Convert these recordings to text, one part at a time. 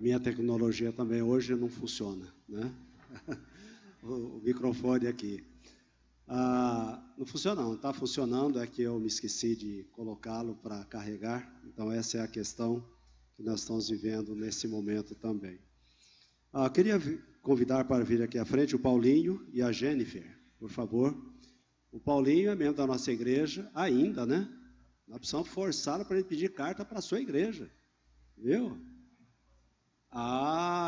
minha tecnologia também hoje não funciona, né? O microfone aqui. Não funciona não, está funcionando, é que eu me esqueci de colocá-lo para carregar, então essa é a questão que nós estamos vivendo nesse momento também. Queria convidar para vir aqui à frente o Paulinho e a Jennifer, por favor. O Paulinho é membro da nossa igreja ainda, né? Nós precisamos forçá-lo para ele pedir carta para a sua igreja, viu?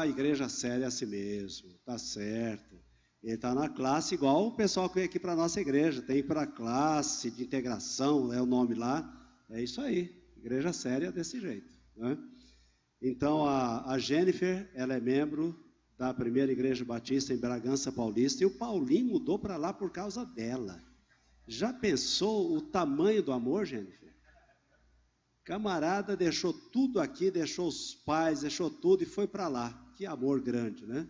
Igreja séria é assim mesmo, tá certo. Ele está na classe igual o pessoal que vem aqui para a nossa igreja, tem para a classe de integração, é o nome lá, é isso aí, igreja séria desse jeito, né? Então a Jennifer, ela é membro da primeira igreja batista em Bragança Paulista, e o Paulinho mudou para lá por causa dela. Já pensou o tamanho do amor, Jennifer? Camarada deixou tudo aqui, deixou os pais, deixou tudo e foi para lá. Que amor grande, né?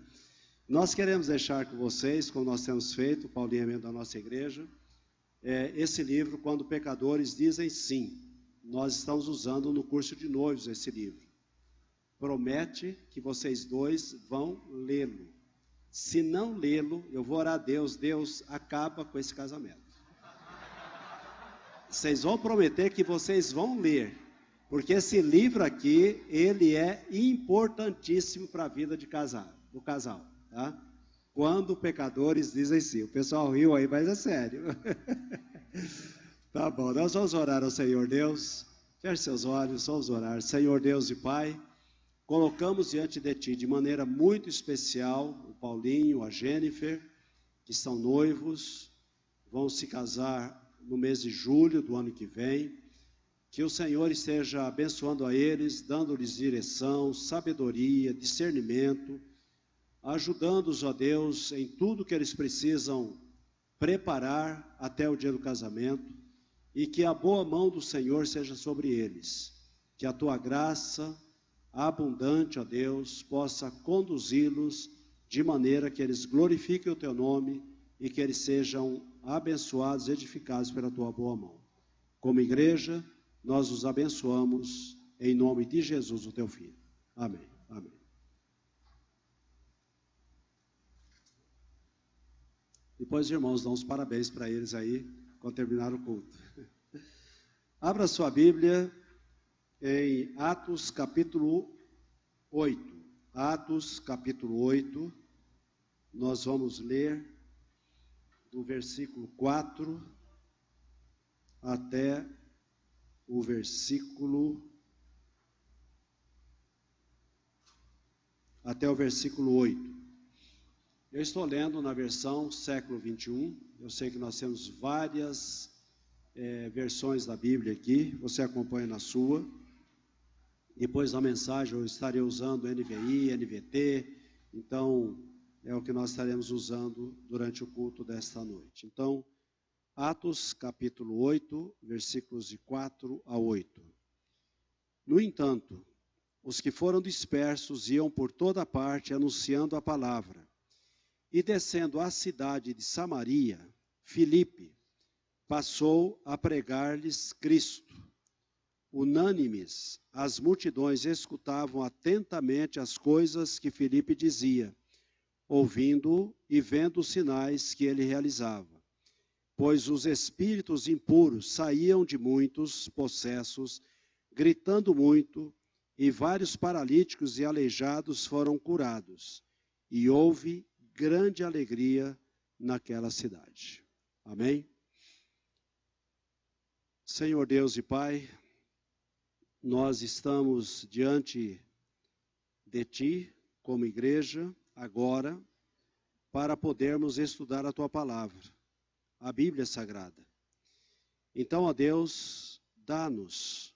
Nós queremos deixar com vocês, como nós temos feito, o Paulinho é membro da nossa igreja, esse livro, Quando Pecadores Dizem Sim. Nós estamos usando no curso de noivos esse livro. Promete que vocês dois vão lê-lo. Se não lê-lo, eu vou orar a Deus, Deus acaba com esse casamento. Vocês vão prometer que vocês vão ler, porque esse livro aqui, ele é importantíssimo para a vida do casal, tá? Quando pecadores dizem sim. O pessoal riu aí, mas é sério. Tá bom, nós vamos orar ao Senhor Deus. Feche seus olhos, vamos orar. Senhor Deus e Pai, colocamos diante de Ti, de maneira muito especial, o Paulinho, a Jennifer, que são noivos, vão se casar no mês de julho do ano que vem. Que o Senhor esteja abençoando a eles, dando-lhes direção, sabedoria, discernimento, ajudando-os, ó Deus, em tudo que eles precisam preparar até o dia do casamento, e que a boa mão do Senhor seja sobre eles. Que a Tua graça abundante, ó Deus, possa conduzi-los de maneira que eles glorifiquem o Teu nome e que eles sejam abençoados, edificados pela Tua boa mão. Como igreja, nós os abençoamos em nome de Jesus, o Teu Filho. Amém. Amém. Depois, irmãos, dão os parabéns para eles aí, quando terminar o culto. Abra sua Bíblia em Atos capítulo 8. Atos capítulo 8, nós vamos ler do versículo 4 até o versículo 8. Eu estou lendo na versão século 21, eu sei que nós temos várias versões da Bíblia aqui, você acompanha na sua. Depois da mensagem eu estarei usando NVI, NVT, então é o que nós estaremos usando durante o culto desta noite. Então, Atos capítulo 8, versículos de 4 a 8. No entanto, os que foram dispersos iam por toda parte anunciando a palavra. E descendo à cidade de Samaria, Filipe passou a pregar-lhes Cristo. Unânimes, as multidões escutavam atentamente as coisas que Filipe dizia, ouvindo e vendo os sinais que ele realizava. Pois os espíritos impuros saíam de muitos possessos, gritando muito, e vários paralíticos e aleijados foram curados. E houve grande alegria naquela cidade. Amém? Senhor Deus e Pai, nós estamos diante de Ti, como igreja, agora, para podermos estudar a Tua palavra, a Bíblia Sagrada. Então, ó Deus, dá-nos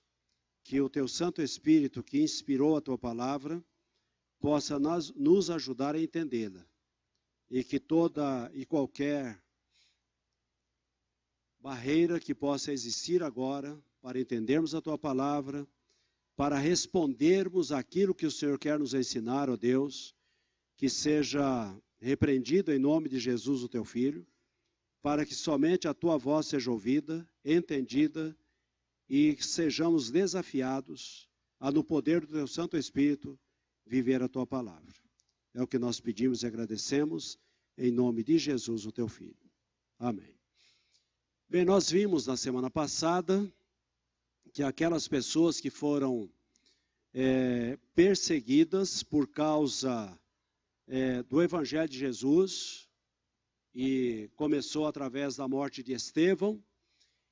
que o Teu Santo Espírito, que inspirou a Tua palavra, possa nos ajudar a entendê-la. E que toda e qualquer barreira que possa existir agora, para entendermos a Tua palavra, para respondermos aquilo que o Senhor quer nos ensinar, ó Deus, que seja repreendido em nome de Jesus, o Teu Filho, para que somente a Tua voz seja ouvida, entendida, e sejamos desafiados a, no poder do Teu Santo Espírito, viver a tua palavra. É o que nós pedimos e agradecemos, em nome de Jesus, o teu Filho. Amém. Bem, nós vimos na semana passada que aquelas pessoas que foram perseguidas por causa do Evangelho de Jesus, e começou através da morte de Estevão.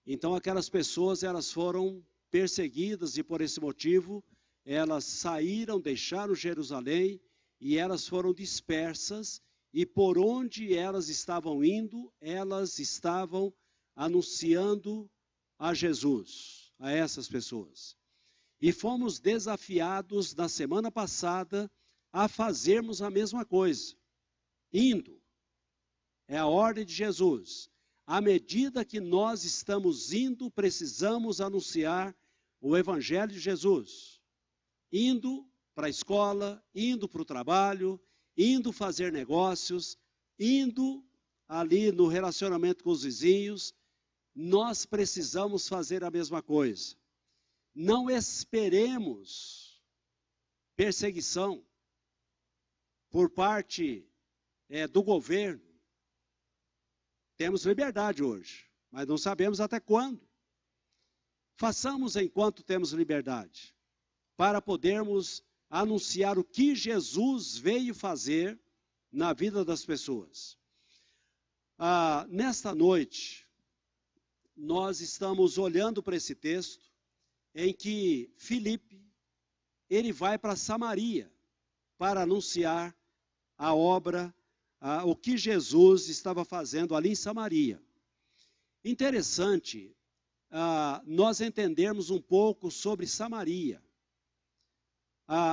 Então aquelas pessoas, elas foram perseguidas, e por esse motivo elas saíram, deixaram Jerusalém, e elas foram dispersas, e por onde elas estavam indo, elas estavam anunciando a Jesus, a essas pessoas. E fomos desafiados na semana passada a fazermos a mesma coisa, indo. É a ordem de Jesus. À medida que nós estamos indo, precisamos anunciar o Evangelho de Jesus. Indo para a escola, indo para o trabalho, indo fazer negócios, indo ali no relacionamento com os vizinhos, nós precisamos fazer a mesma coisa. Não esperemos perseguição por parte do governo. Temos liberdade hoje, mas não sabemos até quando. Façamos enquanto temos liberdade, para podermos anunciar o que Jesus veio fazer na vida das pessoas. Nesta noite, nós estamos olhando para esse texto, em que Filipe, ele vai para Samaria, para anunciar a obra, o que Jesus estava fazendo ali em Samaria. Interessante nós entendermos um pouco sobre Samaria.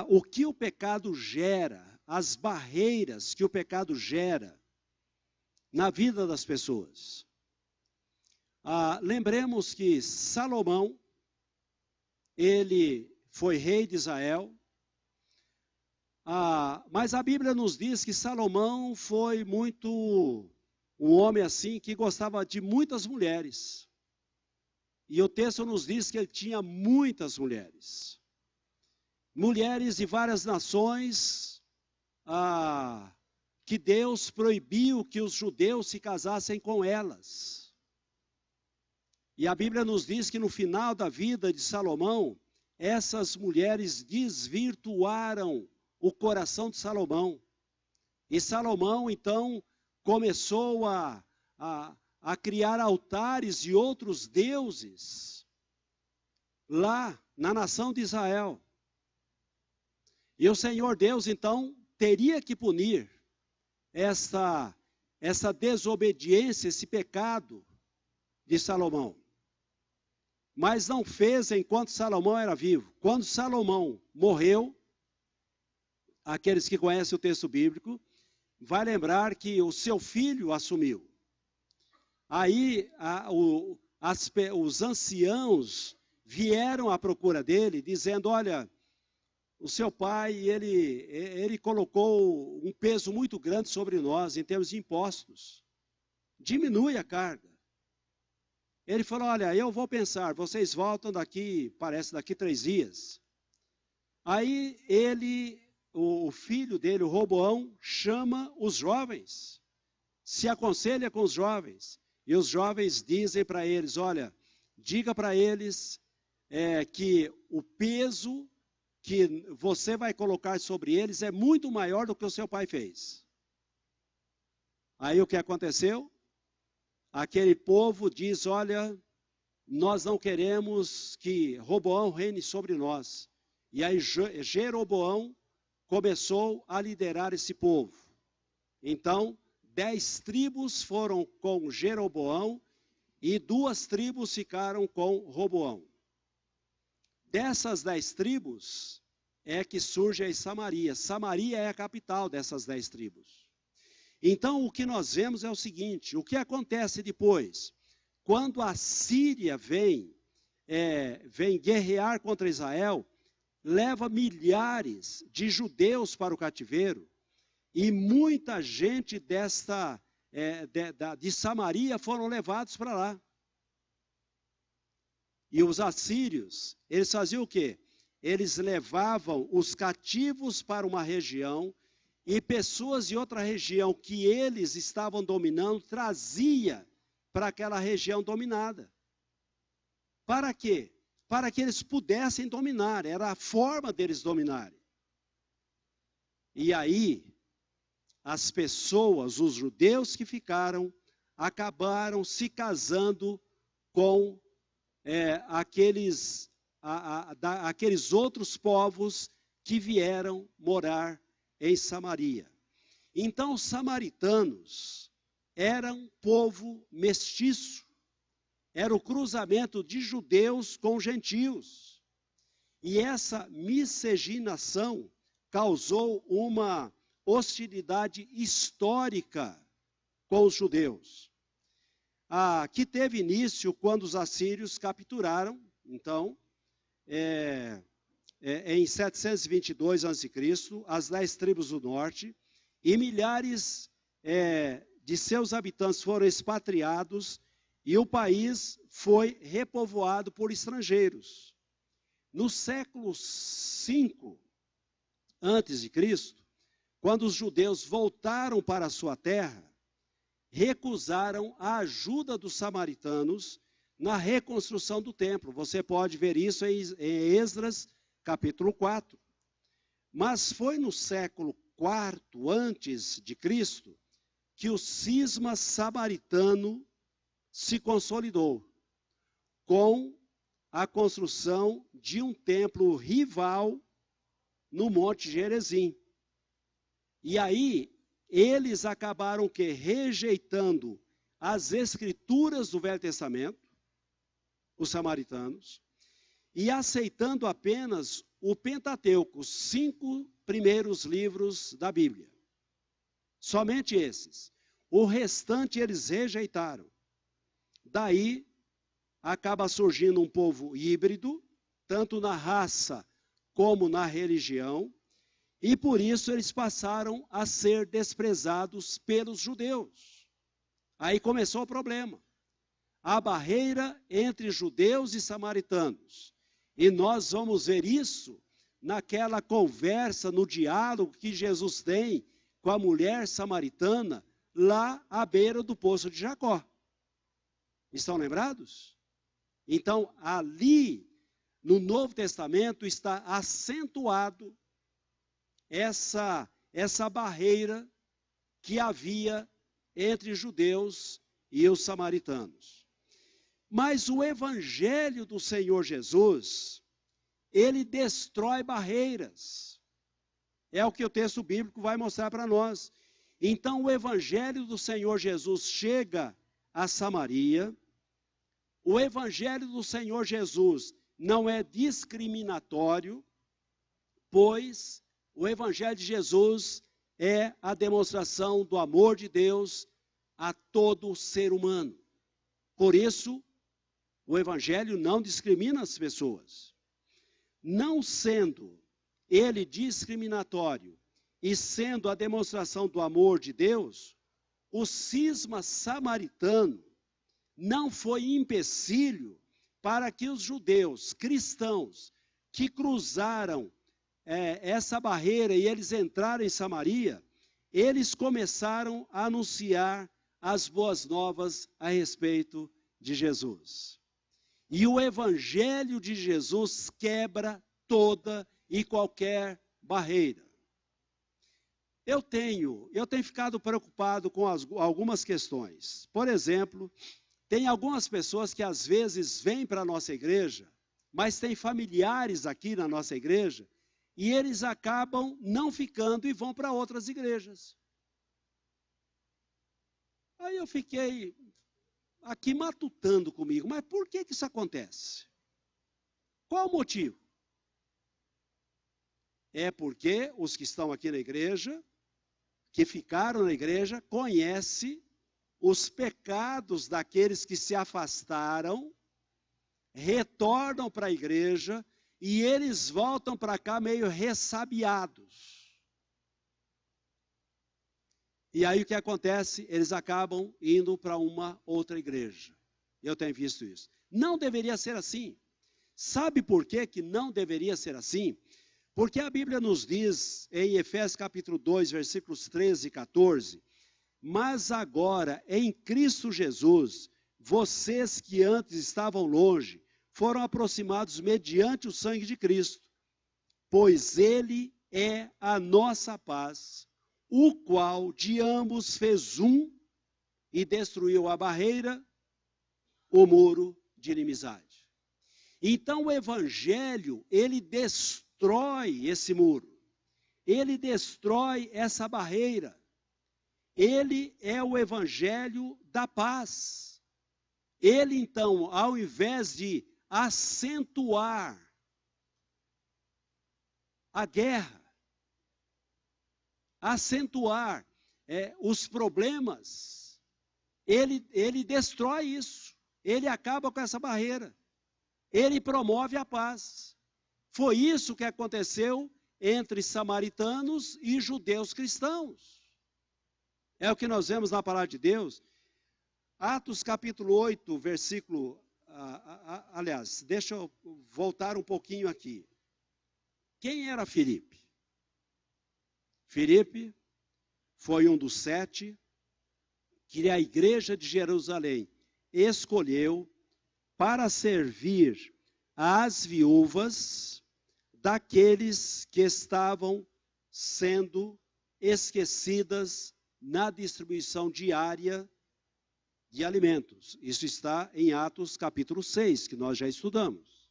O que o pecado gera, as barreiras que o pecado gera na vida das pessoas. Lembremos que Salomão, ele foi rei de Israel, mas a Bíblia nos diz que Salomão foi um homem assim que gostava de muitas mulheres. E o texto nos diz que ele tinha muitas mulheres. Mulheres de várias nações, que Deus proibiu que os judeus se casassem com elas. E a Bíblia nos diz que no final da vida de Salomão, essas mulheres desvirtuaram o coração de Salomão. E Salomão, então, começou a criar altares e outros deuses lá na nação de Israel. E o Senhor Deus, então, teria que punir essa desobediência, esse pecado de Salomão. Mas não fez enquanto Salomão era vivo. Quando Salomão morreu, aqueles que conhecem o texto bíblico, vai lembrar que o seu filho assumiu. Aí os anciãos vieram à procura dele, dizendo, olha, o seu pai, ele colocou um peso muito grande sobre nós em termos de impostos. Diminui a carga. Ele falou, olha, eu vou pensar, vocês voltam parece daqui 3 dias. Aí o filho dele, o Roboão, chama os jovens, se aconselha com os jovens. E os jovens dizem para eles, olha, diga para eles que o peso que você vai colocar sobre eles é muito maior do que o seu pai fez. Aí o que aconteceu? Aquele povo diz, olha, nós não queremos que Roboão reine sobre nós. E aí Jeroboão começou a liderar esse povo. Então, 10 tribos foram com Jeroboão e 2 tribos ficaram com Roboão. Dessas 10 tribos é que surge a Samaria. Samaria é a capital dessas 10 tribos. Então, o que nós vemos é o seguinte, o que acontece depois? Quando a Síria vem guerrear contra Israel, leva milhares de judeus para o cativeiro, e muita gente de Samaria foram levados para lá. E os assírios, eles faziam o quê? eles levavam os cativos para uma região e pessoas de outra região que eles estavam dominando trazia para aquela região dominada. Para quê? Para que eles pudessem dominar, era a forma deles dominarem. E aí, as pessoas, os judeus que ficaram, acabaram se casando com aqueles outros povos que vieram morar em Samaria. Então, os samaritanos eram um povo mestiço, era o cruzamento de judeus com gentios. E essa miscigenação causou uma hostilidade histórica com os judeus, que teve início quando os assírios capturaram, então, em 722 a.C., as 10 tribos do norte, e milhares de seus habitantes foram expatriados, e o país foi repovoado por estrangeiros. No século V a.C., quando os judeus voltaram para a sua terra, recusaram a ajuda dos samaritanos na reconstrução do templo. Você pode ver isso em Esdras, capítulo 4. Mas foi no século IV antes de Cristo que o cisma samaritano se consolidou com a construção de um templo rival no Monte Gerizim. E aí, eles acabaram rejeitando as escrituras do Velho Testamento, os samaritanos, e aceitando apenas o Pentateuco, os 5 primeiros livros da Bíblia. Somente esses. O restante eles rejeitaram. Daí, acaba surgindo um povo híbrido, tanto na raça como na religião, e por isso eles passaram a ser desprezados pelos judeus. Aí começou o problema. A barreira entre judeus e samaritanos. E nós vamos ver isso naquela conversa, no diálogo que Jesus tem com a mulher samaritana, lá à beira do poço de Jacó. Estão lembrados? Então, ali, no Novo Testamento, está acentuado essa barreira que havia entre judeus e os samaritanos. Mas o evangelho do Senhor Jesus, ele destrói barreiras. É o que o texto bíblico vai mostrar para nós. Então, o evangelho do Senhor Jesus chega a Samaria. O evangelho do Senhor Jesus não é discriminatório, pois o evangelho de Jesus é a demonstração do amor de Deus a todo ser humano. Por isso, o evangelho não discrimina as pessoas. Não sendo ele discriminatório e sendo a demonstração do amor de Deus, o cisma samaritano não foi empecilho para que os judeus cristãos que cruzaram essa barreira e eles entraram em Samaria, eles começaram a anunciar as boas novas a respeito de Jesus. E o evangelho de Jesus quebra toda e qualquer barreira. Eu tenho ficado preocupado com algumas questões. Por exemplo, tem algumas pessoas que às vezes vêm para a nossa igreja, mas tem familiares aqui na nossa igreja, e eles acabam não ficando e vão para outras igrejas. Aí eu fiquei aqui matutando comigo, mas por que isso acontece? Qual o motivo? É porque os que estão aqui na igreja, que ficaram na igreja, conhecem os pecados daqueles que se afastaram, retornam para a igreja, e eles voltam para cá meio ressabiados. E aí o que acontece? Eles acabam indo para uma outra igreja. Eu tenho visto isso. Não deveria ser assim. Sabe por que não deveria ser assim? Porque a Bíblia nos diz, em Efésios capítulo 2, versículos 13 e 14, mas agora, em Cristo Jesus, vocês que antes estavam longe, foram aproximados mediante o sangue de Cristo, pois Ele é a nossa paz, o qual de ambos fez um e destruiu a barreira, o muro de inimizade. Então o Evangelho, ele destrói esse muro, ele destrói essa barreira. Ele é o Evangelho da paz. Ele, então, ao invés de acentuar a guerra, acentuar os problemas, ele destrói isso. Ele acaba com essa barreira. Ele promove a paz. Foi isso que aconteceu entre samaritanos e judeus cristãos. É o que nós vemos na palavra de Deus. Atos capítulo 8, versículo... aliás, deixa eu voltar um pouquinho aqui. Quem era Filipe? Filipe foi um dos 7 que a igreja de Jerusalém escolheu para servir às viúvas daqueles que estavam sendo esquecidas na distribuição diária de alimentos. Isso está em Atos capítulo 6, que nós já estudamos.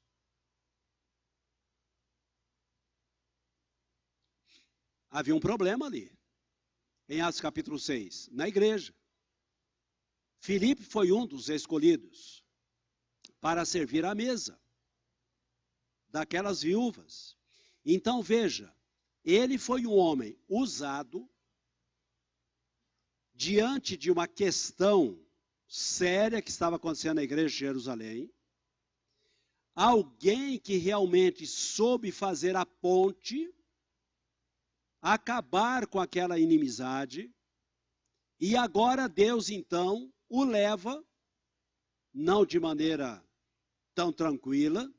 Havia um problema ali, em Atos capítulo 6, na igreja. Filipe foi um dos escolhidos para servir à mesa daquelas viúvas. Então veja, ele foi um homem usado diante de uma questão séria que estava acontecendo na igreja de Jerusalém, alguém que realmente soube fazer a ponte, acabar com aquela inimizade, e agora Deus então o leva, não de maneira tão tranquila,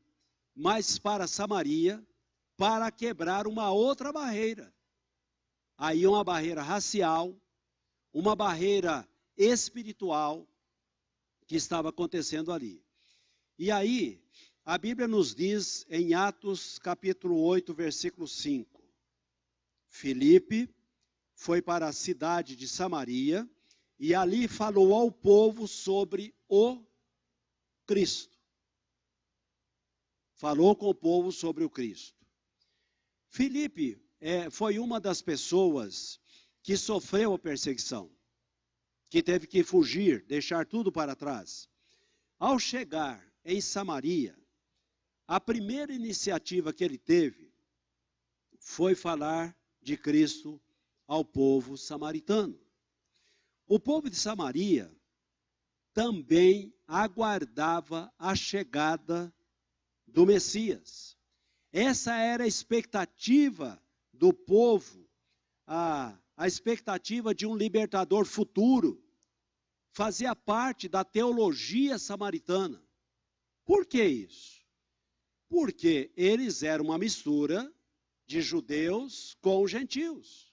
mas para Samaria, para quebrar uma outra barreira. Aí uma barreira racial, uma barreira espiritual que estava acontecendo ali. E aí, a Bíblia nos diz em Atos capítulo 8, versículo 5, Filipe foi para a cidade de Samaria e ali falou ao povo sobre o Cristo. Falou com o povo sobre o Cristo. Filipe foi uma das pessoas que sofreu a perseguição, que teve que fugir, deixar tudo para trás. Ao chegar em Samaria, a primeira iniciativa que ele teve foi falar de Cristo ao povo samaritano. O povo de Samaria também aguardava a chegada do Messias. Essa era a expectativa do povo, a expectativa de um libertador futuro. Fazia parte da teologia samaritana. Por que isso? Porque eles eram uma mistura de judeus com gentios.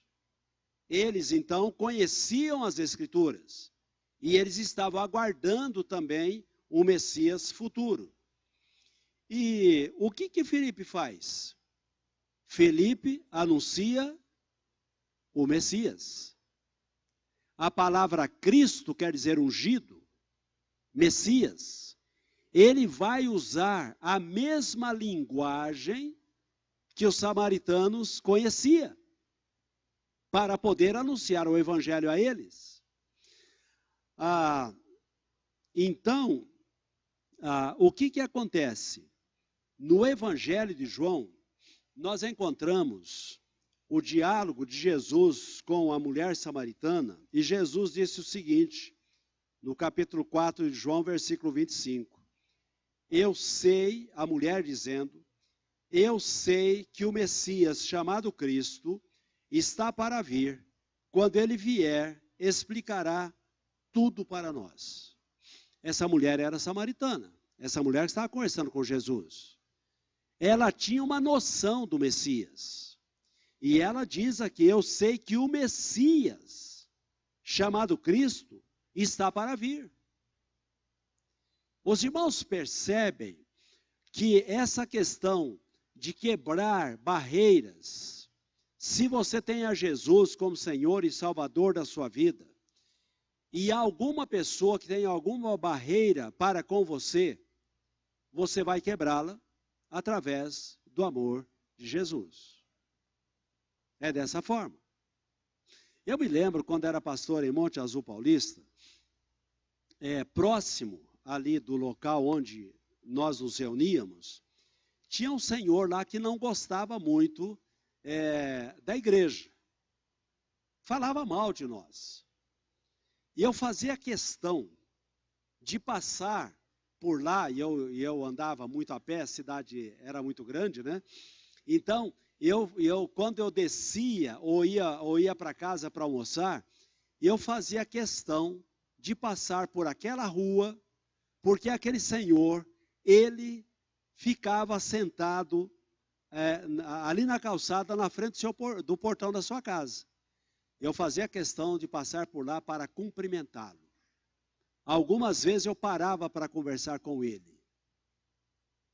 Eles então conheciam as Escrituras e eles estavam aguardando também o Messias futuro. E o que Filipe faz? Filipe anuncia o Messias. A palavra Cristo quer dizer ungido, Messias. Ele vai usar a mesma linguagem que os samaritanos conheciam para poder anunciar o evangelho a eles. Então, o que acontece? No evangelho de João, nós encontramos o diálogo de Jesus com a mulher samaritana, e Jesus disse o seguinte, no capítulo 4 de João, versículo 25. Eu sei, a mulher dizendo, eu sei que o Messias, chamado Cristo, está para vir. Quando ele vier, explicará tudo para nós. Essa mulher era samaritana. Essa mulher estava conversando com Jesus. ela tinha uma noção do Messias. E ela diz aqui, eu sei que o Messias, chamado Cristo, está para vir. Os irmãos percebem que essa questão de quebrar barreiras, se você tem a Jesus como Senhor e Salvador da sua vida, e há alguma pessoa que tem alguma barreira para com você, você vai quebrá-la através do amor de Jesus. É dessa forma. Eu me lembro quando era pastor em Monte Azul Paulista, próximo ali do local onde nós nos reuníamos, tinha um senhor lá que não gostava muito da igreja. Falava mal de nós. E eu fazia questão de passar por lá, e eu andava muito a pé, a cidade era muito grande, né? Então, quando eu descia ou ia para casa para almoçar, eu fazia questão de passar por aquela rua, porque aquele senhor, ele ficava sentado ali na calçada, na frente do portão da sua casa. Eu fazia questão de passar por lá para cumprimentá-lo. Algumas vezes eu parava para conversar com ele,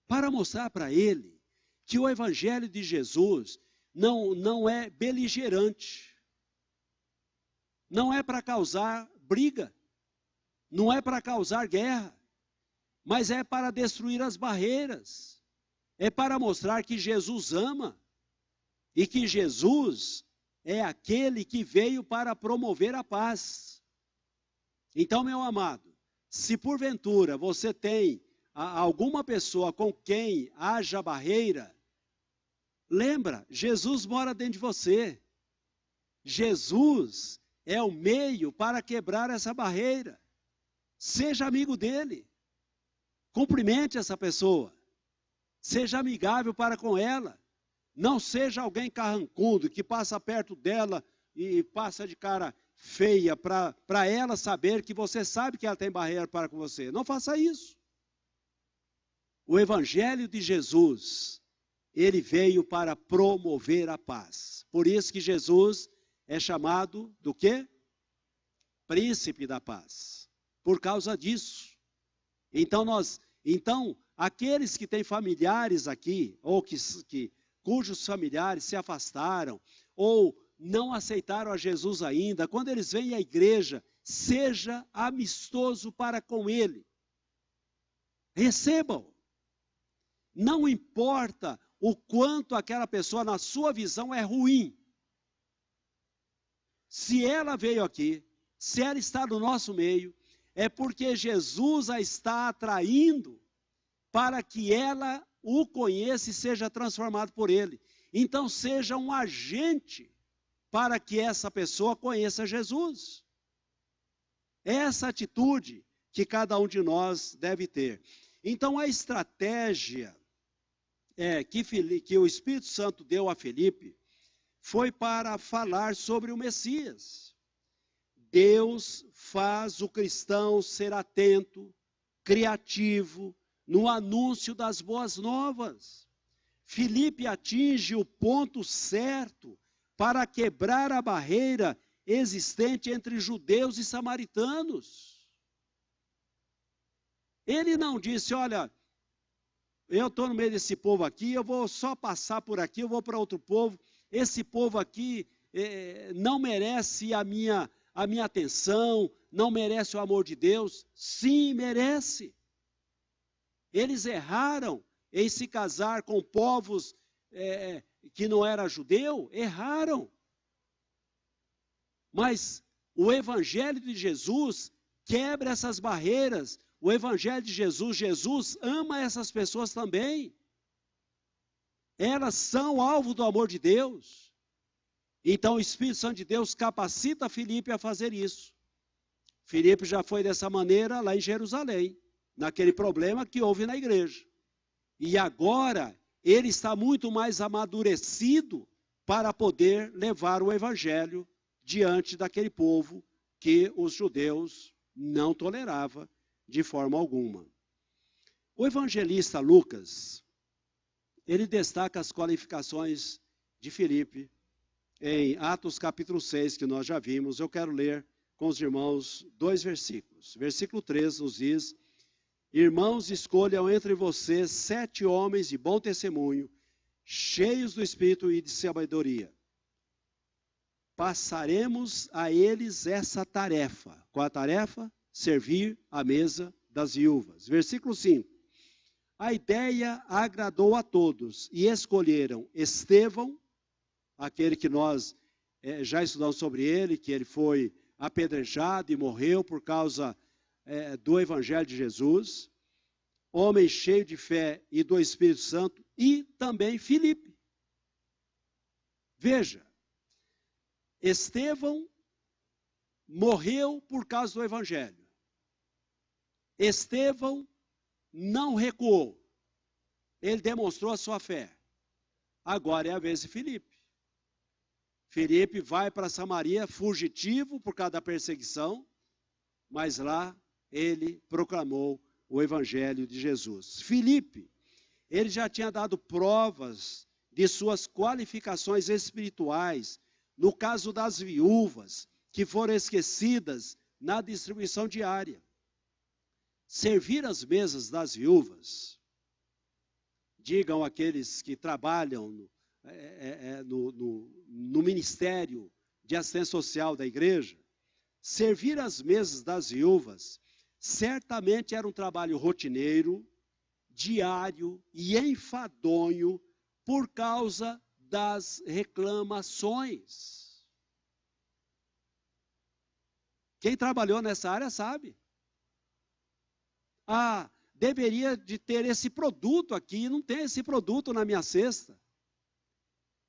para mostrar para ele que o Evangelho de Jesus não é beligerante, não é para causar briga, não é para causar guerra, mas é para destruir as barreiras, é para mostrar que Jesus ama e que Jesus é aquele que veio para promover a paz. Então, meu amado, se porventura você tem alguma pessoa com quem haja barreira, lembra, Jesus mora dentro de você. Jesus é o meio para quebrar essa barreira. Seja amigo dele. Cumprimente essa pessoa. Seja amigável para com ela. Não seja alguém carrancudo que passa perto dela e passa de cara feia para ela saber que você sabe que ela tem barreira para com você. Não faça isso. O Evangelho de Jesus, ele veio para promover a paz. Por isso que Jesus é chamado do quê? Príncipe da paz. Por causa disso. Então, aqueles que têm familiares aqui, ou cujos familiares se afastaram, ou não aceitaram a Jesus ainda, quando eles vêm à igreja, seja amistoso para com ele. Recebam. Não importa o quanto aquela pessoa, na sua visão, é ruim. Se ela veio aqui, se ela está no nosso meio, é porque Jesus a está atraindo para que ela o conheça e seja transformado por ele. Então, seja um agente para que essa pessoa conheça Jesus. Essa atitude que cada um de nós deve ter. Então, a estratégia que o Espírito Santo deu a Filipe foi para falar sobre o Messias. Deus faz o cristão ser atento, criativo, no anúncio das boas novas. Filipe atinge o ponto certo para quebrar a barreira existente entre judeus e samaritanos. Ele não disse, olha, eu estou no meio desse povo aqui, eu vou só passar por aqui, eu vou para outro povo, esse povo aqui não merece a minha atenção, não merece o amor de Deus. Sim, merece. Eles erraram em se casar com povos que não era judeu, erraram. Mas o Evangelho de Jesus quebra essas barreiras. O Evangelho de Jesus, Jesus ama essas pessoas também. Elas são alvo do amor de Deus. Então o Espírito Santo de Deus capacita Filipe a fazer isso. Filipe já foi dessa maneira lá em Jerusalém, naquele problema que houve na igreja. E agora ele está muito mais amadurecido para poder levar o Evangelho diante daquele povo que os judeus não toleravam de forma alguma. O evangelista Lucas, ele destaca as qualificações de Filipe em Atos capítulo 6, que nós já vimos. Eu quero ler com os irmãos 2 versículos. Versículo 3 nos diz: irmãos, escolham entre vocês 7 homens de bom testemunho, cheios do Espírito e de sabedoria. Passaremos a eles essa tarefa. Qual a tarefa? Servir à mesa das viúvas. Versículo 5. A ideia agradou a todos e escolheram Estevão, aquele que nós já estudamos sobre ele, que ele foi apedrejado e morreu por causa do Evangelho de Jesus, homem cheio de fé e do Espírito Santo, e também Filipe. Veja, Estevão morreu por causa do Evangelho. Estevão não recuou. Ele demonstrou a sua fé. Agora é a vez de Filipe. Filipe vai para Samaria fugitivo por causa da perseguição, mas lá ele proclamou o Evangelho de Jesus. Filipe, ele já tinha dado provas de suas qualificações espirituais, no caso das viúvas, que foram esquecidas na distribuição diária. Servir as mesas das viúvas, digam aqueles que trabalham no ministério de assistência social da igreja, servir as mesas das viúvas certamente era um trabalho rotineiro, diário e enfadonho por causa das reclamações. Quem trabalhou nessa área sabe. Deveria de ter esse produto aqui, não tem esse produto na minha cesta.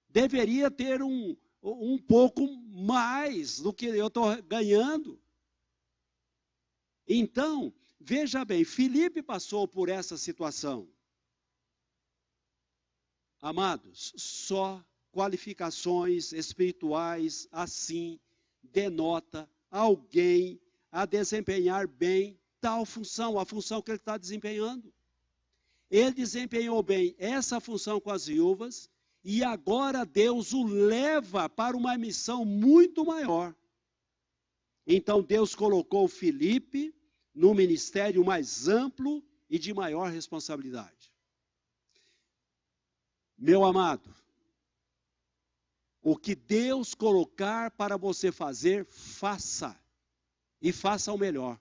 Deveria ter um pouco mais do que eu estou ganhando. Então, veja bem, Filipe passou por essa situação. Amados, só qualificações espirituais assim denota alguém a desempenhar bem tal função, a função que ele está desempenhando. Ele desempenhou bem essa função com as viúvas e agora Deus o leva para uma missão muito maior. Então Deus colocou Filipe no ministério mais amplo e de maior responsabilidade. Meu amado, o que Deus colocar para você fazer, faça. E faça o melhor.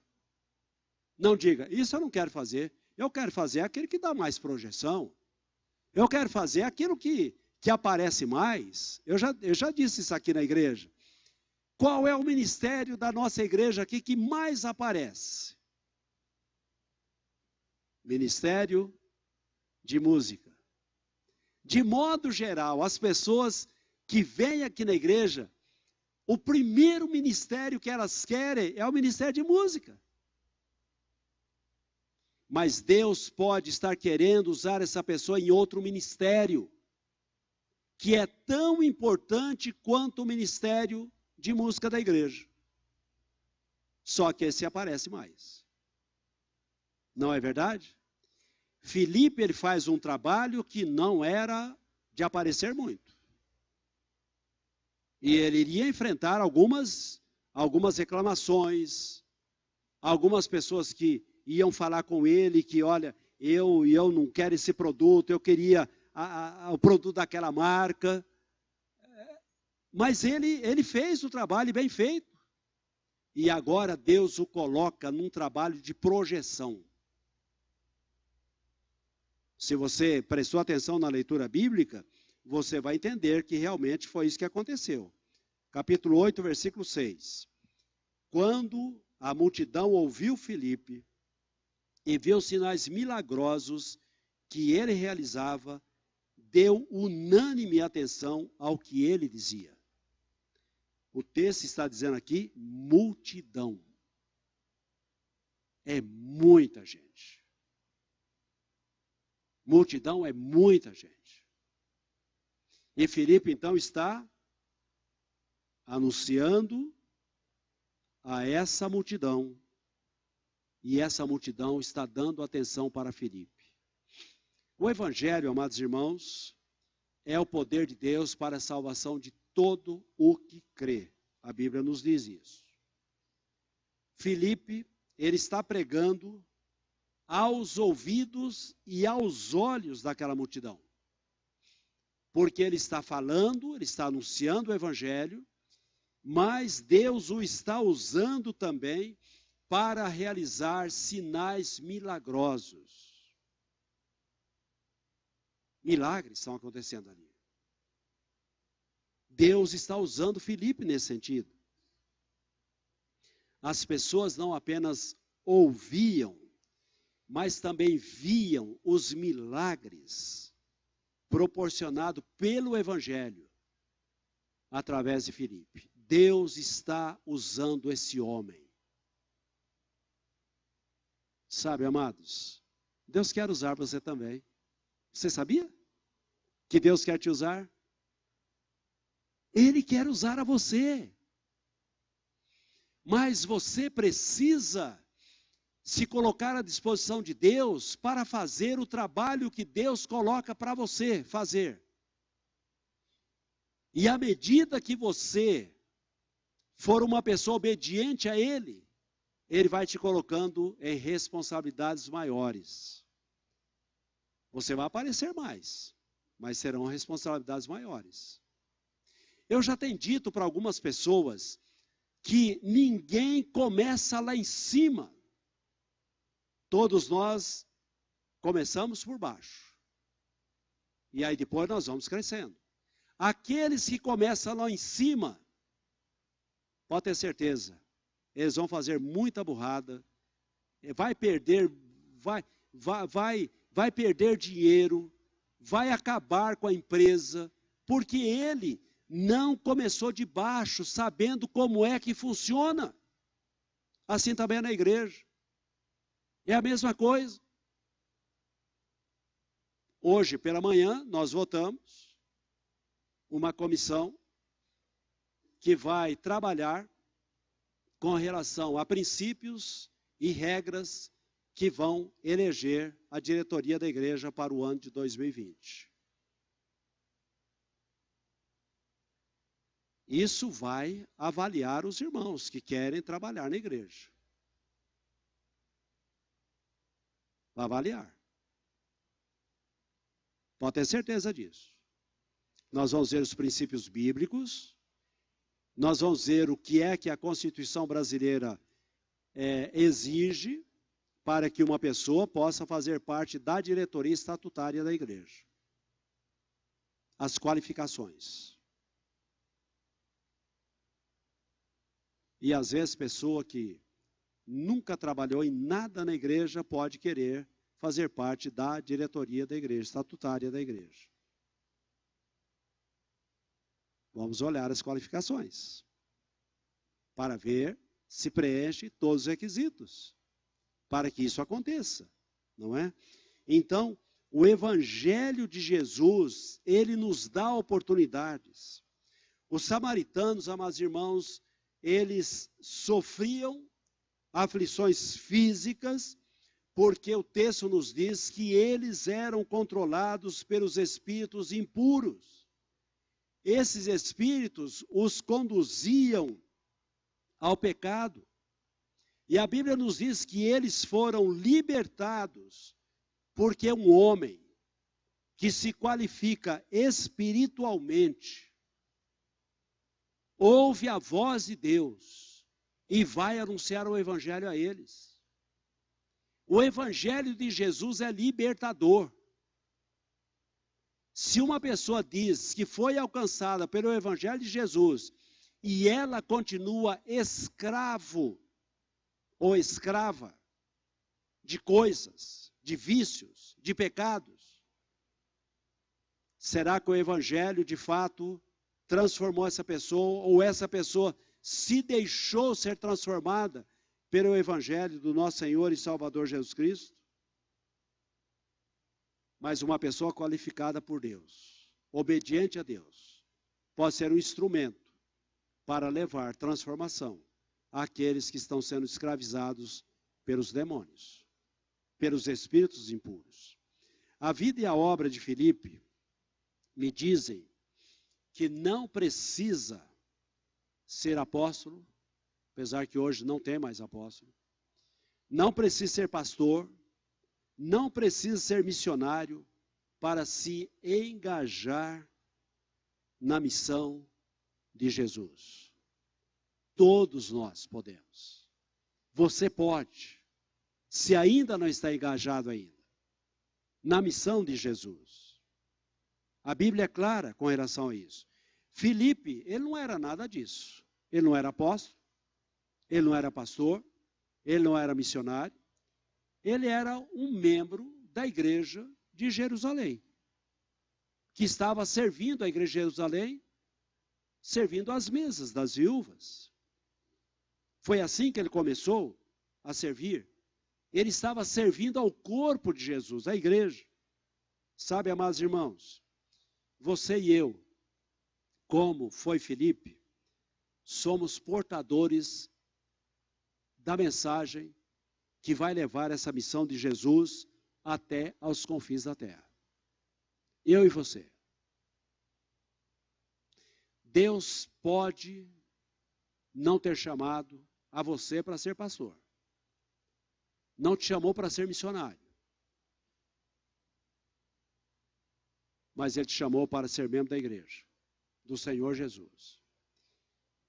Não diga, isso eu não quero fazer. Eu quero fazer aquilo que dá mais projeção. Eu quero fazer aquilo que aparece mais. Eu já disse isso aqui na igreja. Qual é o ministério da nossa igreja aqui que mais aparece? Ministério de música. De modo geral, as pessoas que vêm aqui na igreja, o primeiro ministério que elas querem é o ministério de música. Mas Deus pode estar querendo usar essa pessoa em outro ministério, que é tão importante quanto o ministério de música da igreja. Só que esse aparece mais. Não é verdade? Filipe, ele faz um trabalho que não era de aparecer muito. E ele iria enfrentar algumas reclamações, algumas pessoas que iam falar com ele que, olha, eu não quero esse produto, eu queria o produto daquela marca. Mas ele fez o trabalho bem feito. E agora Deus o coloca num trabalho de projeção. Se você prestou atenção na leitura bíblica, você vai entender que realmente foi isso que aconteceu. Capítulo 8, versículo 6. Quando a multidão ouviu Filipe e viu os sinais milagrosos que ele realizava, deu unânime atenção ao que ele dizia. O texto está dizendo aqui, multidão. É muita gente. Multidão é muita gente. E Filipe, então, está anunciando a essa multidão. E essa multidão está dando atenção para Filipe. O Evangelho, amados irmãos, é o poder de Deus para a salvação de todo o que crê. A Bíblia nos diz isso. Filipe, ele está pregando aos ouvidos e aos olhos daquela multidão. Porque ele está falando, ele está anunciando o Evangelho, mas Deus o está usando também para realizar sinais milagrosos. Milagres estão acontecendo ali. Deus está usando Filipe nesse sentido. As pessoas não apenas ouviam, mas também viam os milagres proporcionados pelo Evangelho através de Filipe. Deus está usando esse homem. Sabe, amados, Deus quer usar você também. Você sabia que Deus quer te usar? Ele quer usar a você. Mas você precisa se colocar à disposição de Deus para fazer o trabalho que Deus coloca para você fazer. E à medida que você for uma pessoa obediente a Ele, Ele vai te colocando em responsabilidades maiores. Você vai aparecer mais, mas serão responsabilidades maiores. Eu já tenho dito para algumas pessoas que ninguém começa lá em cima. Todos nós começamos por baixo. E aí depois nós vamos crescendo. Aqueles que começam lá em cima, pode ter certeza, eles vão fazer muita burrada, vai perder dinheiro, vai acabar com a empresa, porque ele não começou de baixo, sabendo como é que funciona. Assim também é na igreja. É a mesma coisa. Hoje, pela manhã, nós votamos uma comissão que vai trabalhar com relação a princípios e regras que vão eleger a diretoria da igreja para o ano de 2020. Isso vai avaliar os irmãos que querem trabalhar na igreja. Vai avaliar. Pode ter certeza disso. Nós vamos ver os princípios bíblicos, nós vamos ver o que é que a Constituição brasileira exige para que uma pessoa possa fazer parte da diretoria estatutária da igreja. As qualificações. E às vezes pessoa que nunca trabalhou em nada na igreja pode querer fazer parte da diretoria da igreja, estatutária da igreja. Vamos olhar as qualificações para ver se preenche todos os requisitos para que isso aconteça, não é? Então, o Evangelho de Jesus, ele nos dá oportunidades. Os samaritanos, amados irmãos, eles sofriam aflições físicas, porque o texto nos diz que eles eram controlados pelos espíritos impuros. Esses espíritos os conduziam ao pecado. E a Bíblia nos diz que eles foram libertados, porque um homem que se qualifica espiritualmente, ouve a voz de Deus e vai anunciar o Evangelho a eles. O Evangelho de Jesus é libertador. Se uma pessoa diz que foi alcançada pelo Evangelho de Jesus e ela continua escravo ou escrava de coisas, de vícios, de pecados, será que o Evangelho de fato transformou essa pessoa, ou essa pessoa se deixou ser transformada pelo Evangelho do nosso Senhor e Salvador Jesus Cristo? Mas uma pessoa qualificada por Deus, obediente a Deus, pode ser um instrumento para levar transformação àqueles que estão sendo escravizados pelos demônios, pelos espíritos impuros. A vida e a obra de Filipe me dizem que não precisa ser apóstolo, apesar que hoje não tem mais apóstolo, não precisa ser pastor, não precisa ser missionário para se engajar na missão de Jesus. Todos nós podemos. Você pode, se ainda não está engajado ainda, na missão de Jesus. A Bíblia é clara com relação a isso. Filipe, ele não era nada disso. Ele não era apóstolo, ele não era pastor, ele não era missionário. Ele era um membro da igreja de Jerusalém, que estava servindo a igreja de Jerusalém, servindo às mesas das viúvas. Foi assim que ele começou a servir. Ele estava servindo ao corpo de Jesus, à igreja. Sabe, amados irmãos, você e eu, como foi Filipe, somos portadores da mensagem que vai levar essa missão de Jesus até aos confins da terra. Eu e você. Deus pode não ter chamado a você para ser pastor. Não te chamou para ser missionário. Mas Ele te chamou para ser membro da igreja do Senhor Jesus.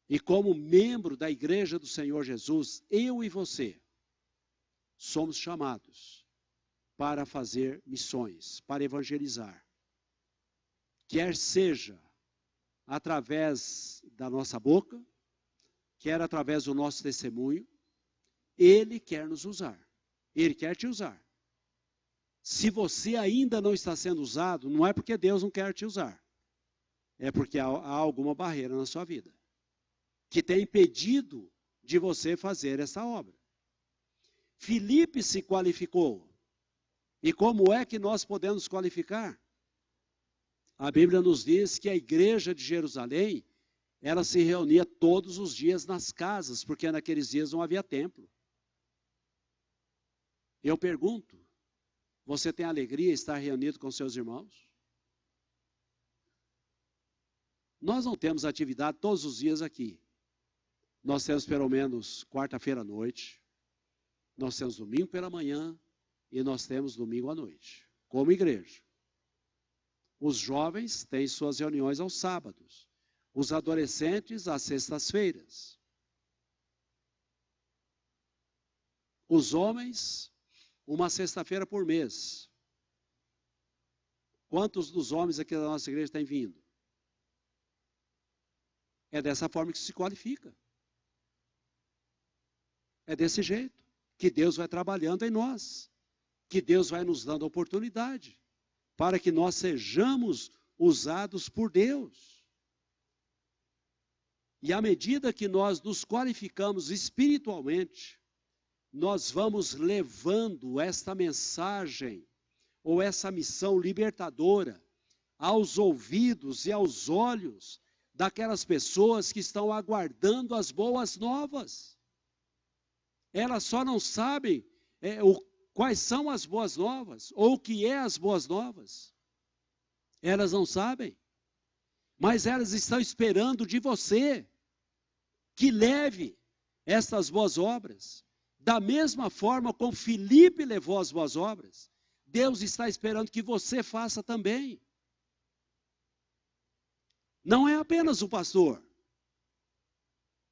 E como membro da igreja do Senhor Jesus, eu e você somos chamados para fazer missões, para evangelizar. Quer seja através da nossa boca, quer através do nosso testemunho, Ele quer nos usar. Ele quer te usar. Se você ainda não está sendo usado, não é porque Deus não quer te usar. É porque há alguma barreira na sua vida que tem impedido de você fazer essa obra. Filipe se qualificou. E como é que nós podemos qualificar? A Bíblia nos diz que a igreja de Jerusalém, ela se reunia todos os dias nas casas, porque naqueles dias não havia templo. Eu pergunto, você tem alegria de estar reunido com seus irmãos? Nós não temos atividade todos os dias aqui. Nós temos pelo menos quarta-feira à noite, nós temos domingo pela manhã e nós temos domingo à noite, como igreja. Os jovens têm suas reuniões aos sábados, os adolescentes às sextas-feiras. Os homens, uma sexta-feira por mês. Quantos dos homens aqui da nossa igreja têm vindo? É dessa forma que se qualifica. É desse jeito que Deus vai trabalhando em nós, que Deus vai nos dando oportunidade, para que nós sejamos usados por Deus. E à medida que nós nos qualificamos espiritualmente, nós vamos levando esta mensagem, ou essa missão libertadora, aos ouvidos e aos olhos daquelas pessoas que estão aguardando as boas novas. Elas só não sabem quais são as boas novas, ou o que é as boas novas. Elas não sabem, mas elas estão esperando de você que leve estas boas obras. Da mesma forma como Filipe levou as boas obras, Deus está esperando que você faça também. Não é apenas o pastor,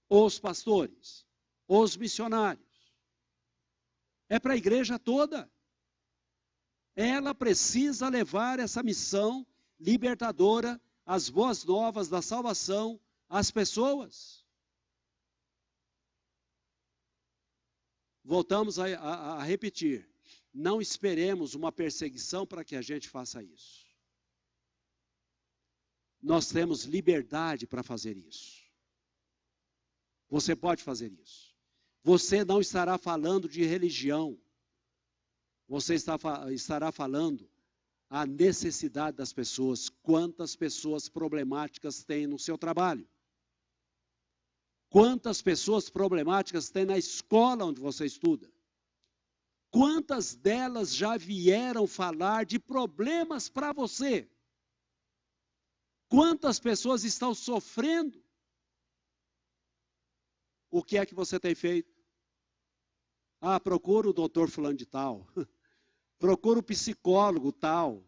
ou os pastores, ou os missionários. É para a igreja toda. Ela precisa levar essa missão libertadora, as boas novas da salvação às pessoas. Voltamos a repetir. Não esperemos uma perseguição para que a gente faça isso. Nós temos liberdade para fazer isso. Você pode fazer isso. Você não estará falando de religião. Você estará falando a necessidade das pessoas. Quantas pessoas problemáticas tem no seu trabalho? Quantas pessoas problemáticas tem na escola onde você estuda? Quantas delas já vieram falar de problemas para você? Quantas pessoas estão sofrendo? O que é que você tem feito? Ah, procura o doutor fulano de tal. Procura o psicólogo tal.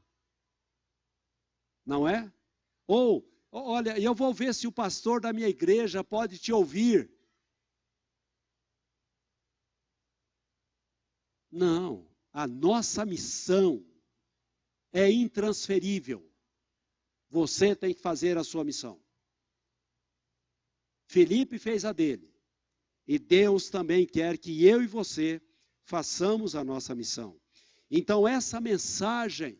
Não é? Ou, olha, eu vou ver se o pastor da minha igreja pode te ouvir. Não, a nossa missão é intransferível. Você tem que fazer a sua missão. Felipe fez a dele. E Deus também quer que eu e você façamos a nossa missão. Então essa mensagem,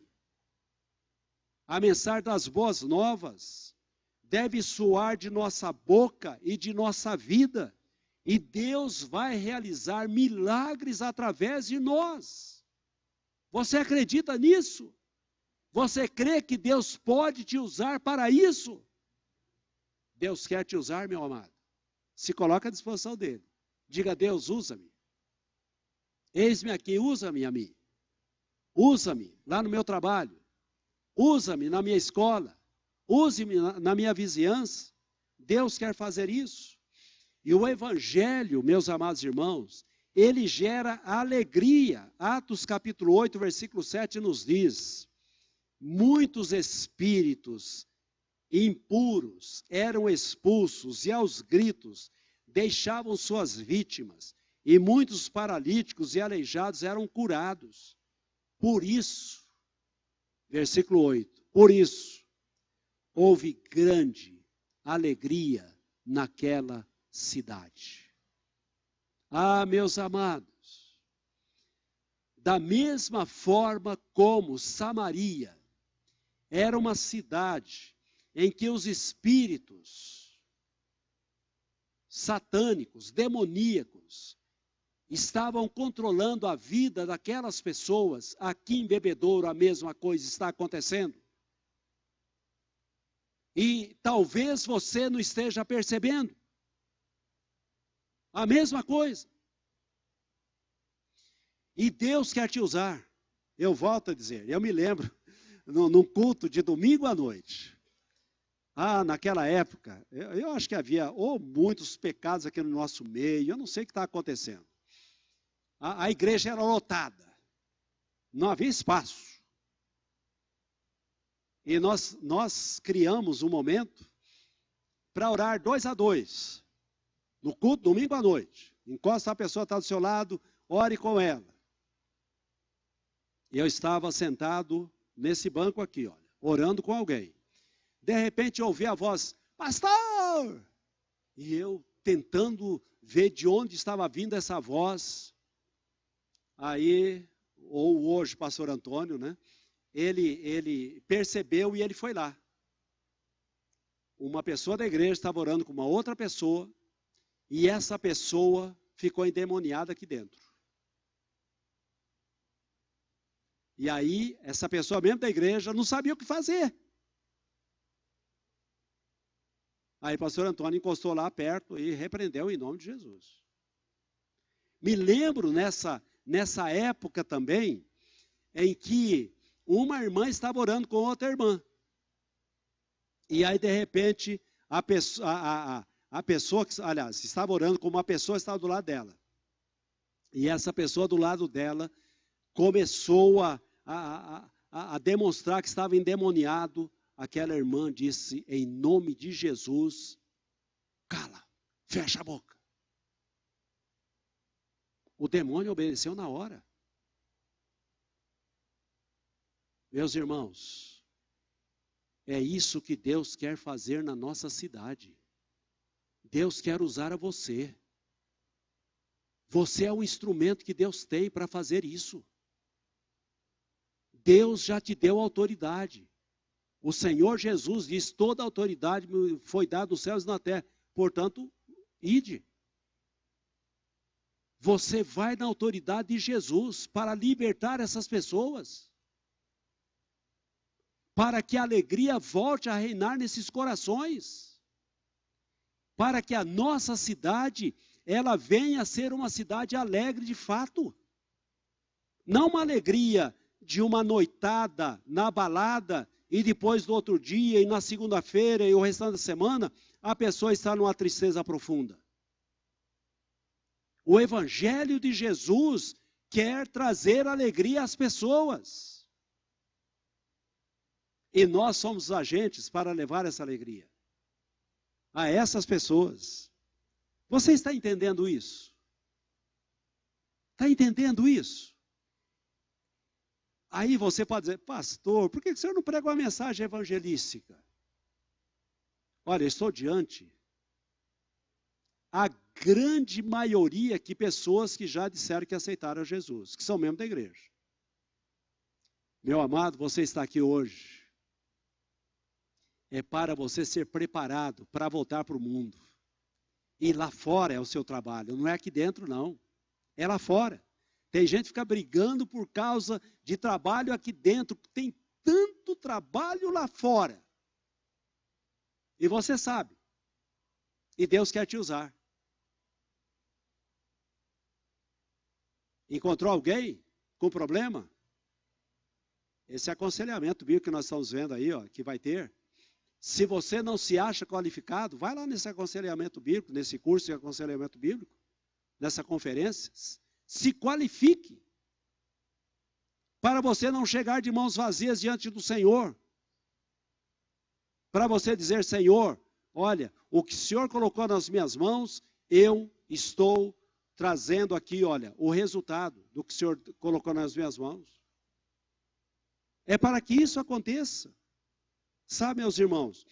a mensagem das boas novas, deve soar de nossa boca e de nossa vida. E Deus vai realizar milagres através de nós. Você acredita nisso? Você crê que Deus pode te usar para isso? Deus quer te usar, meu amado. Se coloca à disposição dele. Diga: Deus, usa-me. Eis-me aqui, usa-me a mim. Usa-me lá no meu trabalho. Usa-me na minha escola. Use-me na minha vizinhança. Deus quer fazer isso. E o Evangelho, meus amados irmãos, ele gera alegria. Atos capítulo 8, versículo 7 nos diz: muitos espíritos impuros eram expulsos e aos gritos deixavam suas vítimas, e muitos paralíticos e aleijados eram curados. Por isso, versículo 8, por isso houve grande alegria naquela cidade. Ah, meus amados, da mesma forma como Samaria era uma cidade em que os espíritos satânicos, demoníacos, estavam controlando a vida daquelas pessoas, aqui em Bebedouro a mesma coisa está acontecendo. E talvez você não esteja percebendo. A mesma coisa. E Deus quer te usar. Eu volto a dizer, eu me lembro, num culto de domingo à noite. Ah, naquela época, eu acho que havia ou muitos pecados aqui no nosso meio, eu não sei o que está acontecendo. A igreja era lotada, não havia espaço. E nós criamos um momento para orar 2 a 2, no culto, domingo à noite. Encosta a pessoa que está do seu lado, ore com ela. E eu estava sentado nesse banco aqui, olha, orando com alguém. De repente eu ouvi a voz: pastor! E eu tentando ver de onde estava vindo essa voz. Aí, ou hoje, pastor Antônio, né? Ele percebeu e ele foi lá. Uma pessoa da igreja estava orando com uma outra pessoa, e essa pessoa ficou endemoniada aqui dentro. E aí, essa pessoa mesmo da igreja não sabia o que fazer. Aí o pastor Antônio encostou lá perto e repreendeu em nome de Jesus. Me lembro nessa época também, em que uma irmã estava orando com outra irmã. E aí, de repente, a pessoa que, aliás, estava orando com uma pessoa, estava do lado dela. E essa pessoa do lado dela começou a demonstrar que estava endemoniado. Aquela irmã disse: em nome de Jesus, cala, fecha a boca. O demônio obedeceu na hora. Meus irmãos, é isso que Deus quer fazer na nossa cidade. Deus quer usar a você. Você é um instrumento que Deus tem para fazer isso. Deus já te deu autoridade. O Senhor Jesus diz: toda a autoridade me foi dada nos céus e na terra. Portanto, ide. Você vai na autoridade de Jesus para libertar essas pessoas. Para que a alegria volte a reinar nesses corações. Para que a nossa cidade, ela venha a ser uma cidade alegre de fato. Não uma alegria de uma noitada na balada e depois do outro dia e na segunda-feira e o restante da semana a pessoa está numa tristeza profunda. O Evangelho de Jesus quer trazer alegria às pessoas. E nós somos agentes para levar essa alegria a essas pessoas. Você está entendendo isso? Está entendendo isso? Aí você pode dizer, pastor, por que o senhor não prega uma mensagem evangelística? Olha, eu estou diante a grande maioria de pessoas que já disseram que aceitaram Jesus, que são membros da igreja. Meu amado, você está aqui hoje. É para você ser preparado para voltar para o mundo. E lá fora é o seu trabalho, não é aqui dentro não. É lá fora. Tem gente que fica brigando por causa de trabalho aqui dentro. Tem tanto trabalho lá fora. E você sabe. E Deus quer te usar. Encontrou alguém com problema? Esse aconselhamento bíblico que nós estamos vendo aí, ó, que vai ter. Se você não se acha qualificado, vai lá nesse aconselhamento bíblico, nesse curso de aconselhamento bíblico, nessa conferência. Se qualifique. Para você não chegar de mãos vazias diante do Senhor. Para você dizer, Senhor, olha, o que o Senhor colocou nas minhas mãos, eu estou trazendo aqui, olha, o resultado do que o Senhor colocou nas minhas mãos. É para que isso aconteça. Sabe, meus irmãos,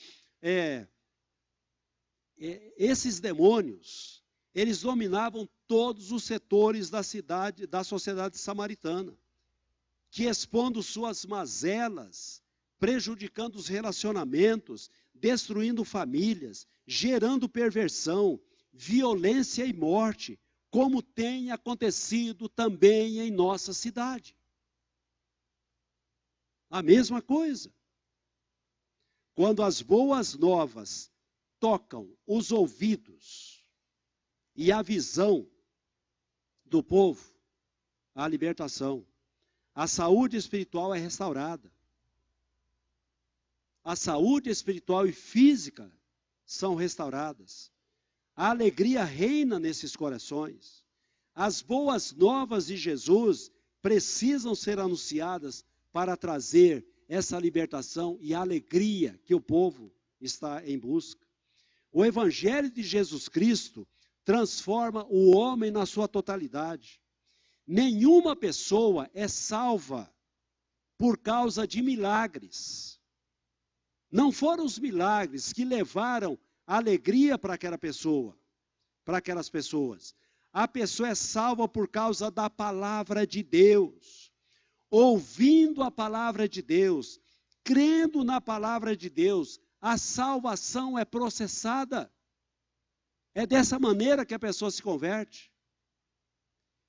esses demônios, eles dominavam todos os setores da cidade, da sociedade samaritana, que expondo suas mazelas, prejudicando os relacionamentos, destruindo famílias, gerando perversão, violência e morte, como tem acontecido também em nossa cidade. A mesma coisa. Quando as boas novas tocam os ouvidos e a visão do povo, a libertação, a saúde espiritual é restaurada. A saúde espiritual e física são restauradas. A alegria reina nesses corações. As boas novas de Jesus precisam ser anunciadas para trazer essa libertação e alegria que o povo está em busca. O Evangelho de Jesus Cristo transforma o homem na sua totalidade. Nenhuma pessoa é salva por causa de milagres. Não foram os milagres que levaram alegria para aquela pessoa, para aquelas pessoas. A pessoa é salva por causa da palavra de Deus. Ouvindo a palavra de Deus, crendo na palavra de Deus, a salvação é processada. É dessa maneira que a pessoa se converte.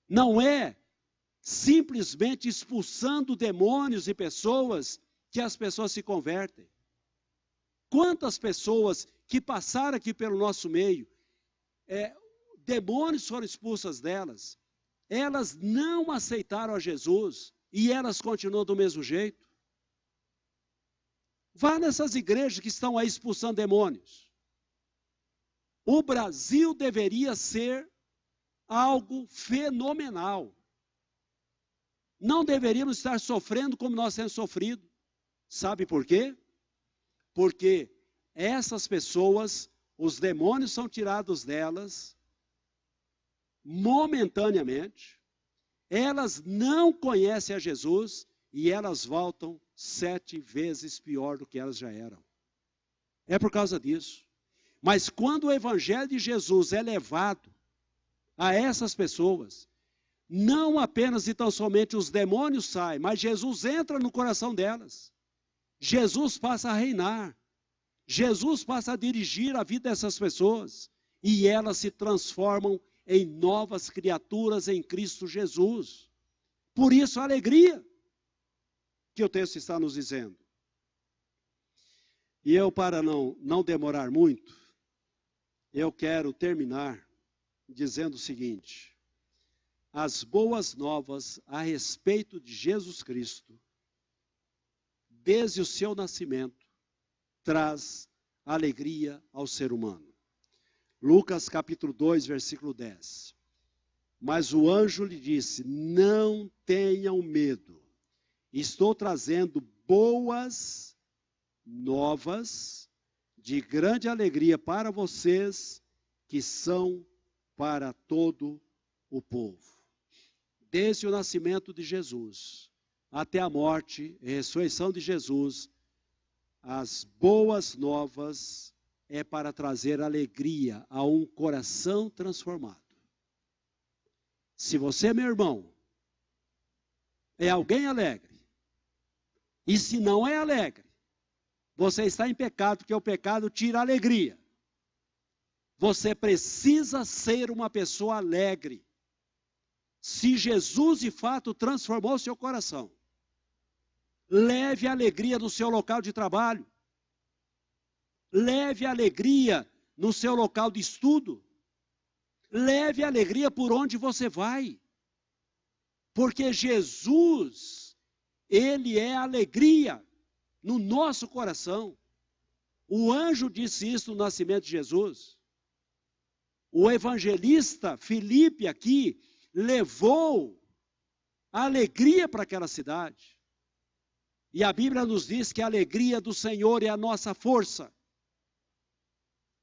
Não é simplesmente expulsando demônios e pessoas que as pessoas se convertem. Quantas pessoas que passaram aqui pelo nosso meio, demônios foram expulsas delas, elas não aceitaram a Jesus e elas continuam do mesmo jeito. Vá nessas igrejas que estão aí expulsando demônios. O Brasil deveria ser algo fenomenal. Não deveríamos estar sofrendo como nós temos sofrido. Sabe por quê? Porque essas pessoas, os demônios são tirados delas momentaneamente, elas não conhecem a Jesus e elas voltam 7 vezes pior do que elas já eram. É por causa disso. Mas quando o Evangelho de Jesus é levado a essas pessoas, não apenas e tão somente os demônios saem, mas Jesus entra no coração delas. Jesus passa a reinar. Jesus passa a dirigir a vida dessas pessoas. E elas se transformam em novas criaturas em Cristo Jesus. Por isso a alegria que o texto está nos dizendo. E eu, para não demorar muito, eu quero terminar dizendo o seguinte. as boas novas a respeito de Jesus Cristo, desde o seu nascimento, traz alegria ao ser humano. Lucas capítulo 2, versículo 10. Mas o anjo lhe disse: não tenham medo, estou trazendo boas novas de grande alegria para vocês, que são para todo o povo. Desde o nascimento de Jesus até a morte e ressurreição de Jesus, as boas novas é para trazer alegria a um coração transformado. Se você, meu irmão, é alguém alegre, e se não é alegre, você está em pecado, porque o pecado tira a alegria. Você precisa ser uma pessoa alegre. Se Jesus de fato transformou seu coração, leve a alegria no seu local de trabalho, leve a alegria no seu local de estudo, leve a alegria por onde você vai, porque Jesus, Ele é alegria no nosso coração. O anjo disse isso no nascimento de Jesus. O evangelista Filipe aqui levou a alegria para aquela cidade. E a Bíblia nos diz que a alegria do Senhor é a nossa força.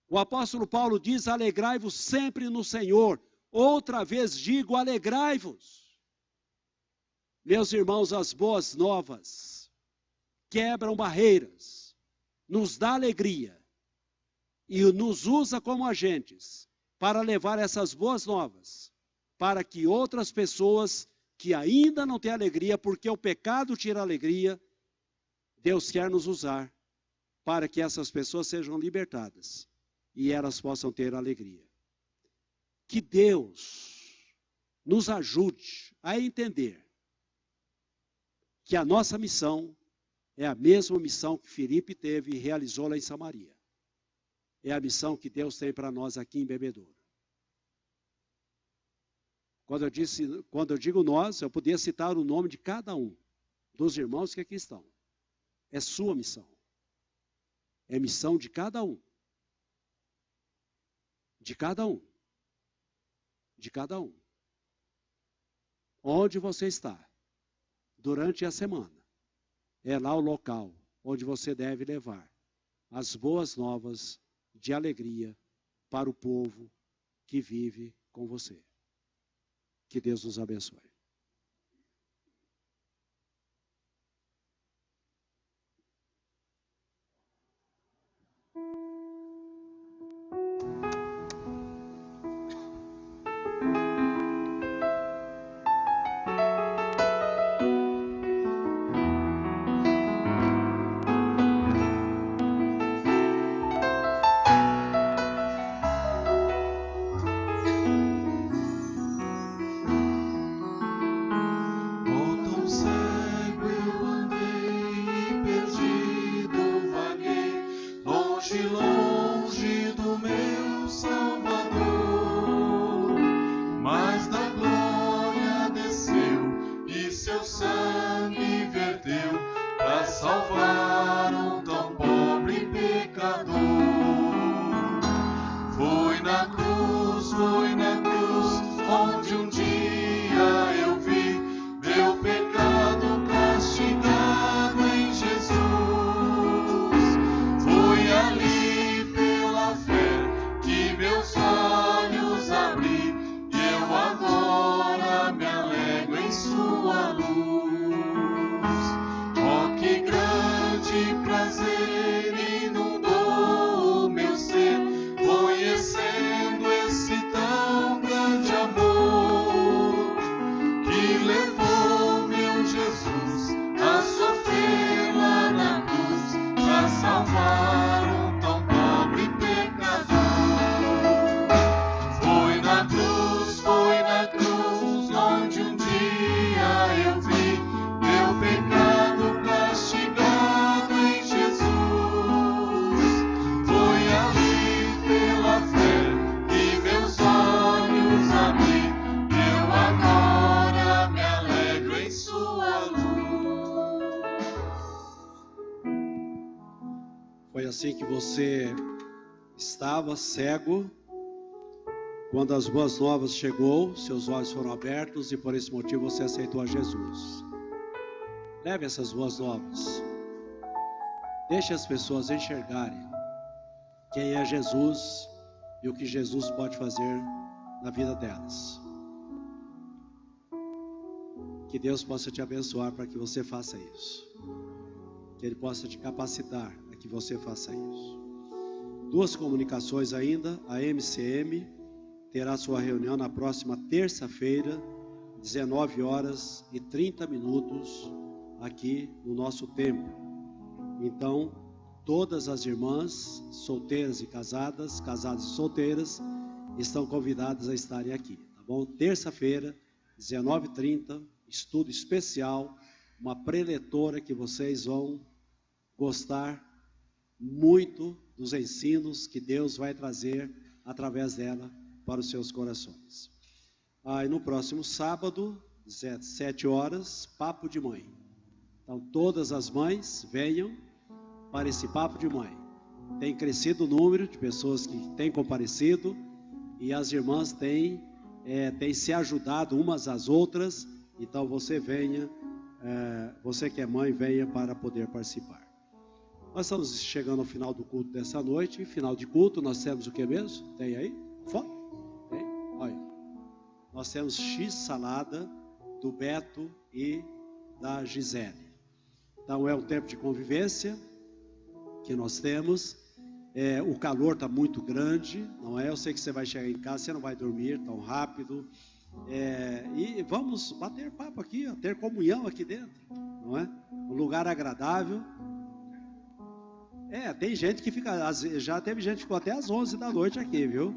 O apóstolo Paulo diz: alegrai-vos sempre no Senhor. Outra vez digo, alegrai-vos. Meus irmãos, as boas novas quebram barreiras, nos dá alegria e nos usa como agentes para levar essas boas novas para que outras pessoas que ainda não têm alegria, porque o pecado tira a alegria, Deus quer nos usar para que essas pessoas sejam libertadas e elas possam ter alegria. Que Deus nos ajude a entender que a nossa missão é a mesma missão que Filipe teve e realizou lá em Samaria. É a missão que Deus tem para nós aqui em Bebedouro. Quando eu digo nós, eu podia citar o nome de cada um dos irmãos que aqui estão. É sua missão. É missão de cada um. De cada um. De cada um. Onde você está, durante a semana, é lá o local onde você deve levar as boas novas de alegria para o povo que vive com você. Que Deus nos abençoe. Sua luz, oh que grande Foi assim que você estava cego, quando as boas novas chegou, seus olhos foram abertos e por esse motivo você aceitou a Jesus. Leve essas boas novas. Deixe as pessoas enxergarem quem é Jesus e o que Jesus pode fazer na vida delas. Que Deus possa te abençoar para que você faça isso. Que Ele possa te capacitar a que você faça isso. 2 comunicações ainda. A MCM terá sua reunião na próxima terça-feira, 19h30, aqui no nosso templo. Então, todas as irmãs, solteiras e casadas, casadas e solteiras, estão convidadas a estarem aqui, tá bom? Terça-feira, 19h30, estudo especial, uma preletora que vocês vão gostar muito dos ensinos que Deus vai trazer através dela para os seus corações. E no próximo sábado, 17h, Papo de Mãe. Então, todas as mães venham para esse Papo de Mãe. Tem crescido o número de pessoas que têm comparecido e as irmãs têm se ajudado umas às outras. Então, você venha, você que é mãe, venha para poder participar. Nós estamos chegando ao final do culto dessa noite. Final de culto, nós temos o que mesmo? Tem aí? Foto? Tem? Olha. Nós temos X-salada do Beto e da Gisele. Então é um tempo de convivência que nós temos. O calor está muito grande, não é? Eu sei que você vai chegar em casa, você não vai dormir tão rápido. E vamos bater papo aqui, ter comunhão aqui dentro, não é? Um lugar agradável. Tem gente que fica, já teve gente que ficou até às 11 da noite aqui, viu?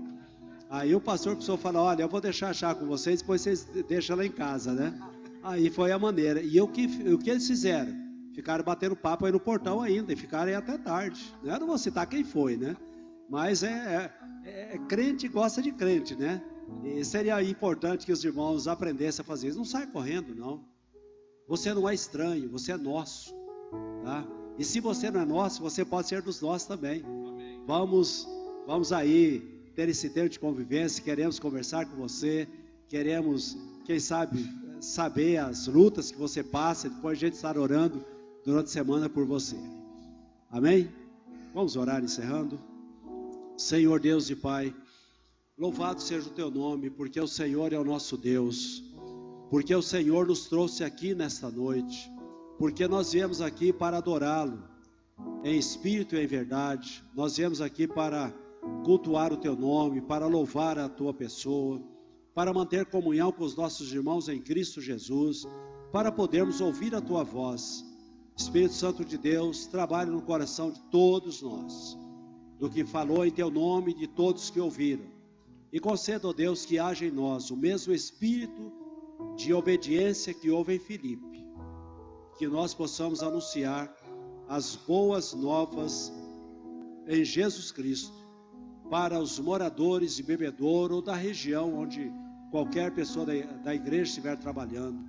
Aí o pastor precisou falar, olha, eu vou deixar a chave com vocês, depois vocês deixam lá em casa, né? Aí foi a maneira. E o que eles fizeram? Ficaram batendo papo aí no portão ainda, e ficaram aí até tarde. Eu não vou citar quem foi, né? Mas crente gosta de crente, né? E seria importante que os irmãos aprendessem a fazer isso. Não sai correndo, não. Você não é estranho, você é nosso, tá? E se você não é nosso, você pode ser dos nossos também. Amém. Vamos aí ter esse tempo de convivência. Queremos conversar com você. Queremos, quem sabe, saber as lutas que você passa. Depois a gente estar orando durante a semana por você. Amém? Vamos orar encerrando. Senhor Deus e Pai, louvado seja o Teu nome, porque o Senhor é o nosso Deus. Porque o Senhor nos trouxe aqui nesta noite. Porque nós viemos aqui para adorá-lo, em espírito e em verdade. Nós viemos aqui para cultuar o Teu nome, para louvar a Tua pessoa, para manter comunhão com os nossos irmãos em Cristo Jesus, para podermos ouvir a Tua voz. Espírito Santo de Deus, trabalhe no coração de todos nós, do que falou em Teu nome, de todos que ouviram. E conceda, ó Deus, que haja em nós o mesmo espírito de obediência que houve em Filipe. Que nós possamos anunciar as boas novas em Jesus Cristo para os moradores de Bebedouro ou da região onde qualquer pessoa da igreja estiver trabalhando,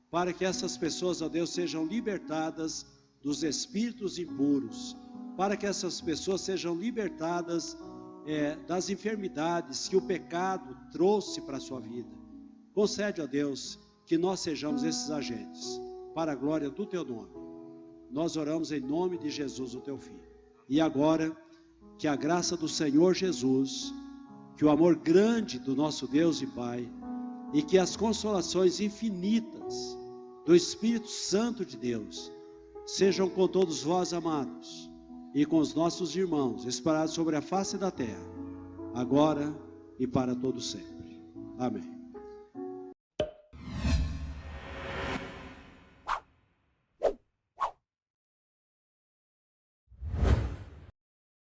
para que essas pessoas, ó Deus, sejam libertadas dos espíritos impuros, para que essas pessoas sejam libertadas das enfermidades que o pecado trouxe para a sua vida. Concede, ó Deus, que nós sejamos esses agentes, para a glória do Teu nome. Nós oramos em nome de Jesus, o Teu Filho. E agora, que a graça do Senhor Jesus, que o amor grande do nosso Deus e Pai, e que as consolações infinitas do Espírito Santo de Deus, sejam com todos vós, amados, e com os nossos irmãos, espalhados sobre a face da terra, agora e para todo sempre. Amém.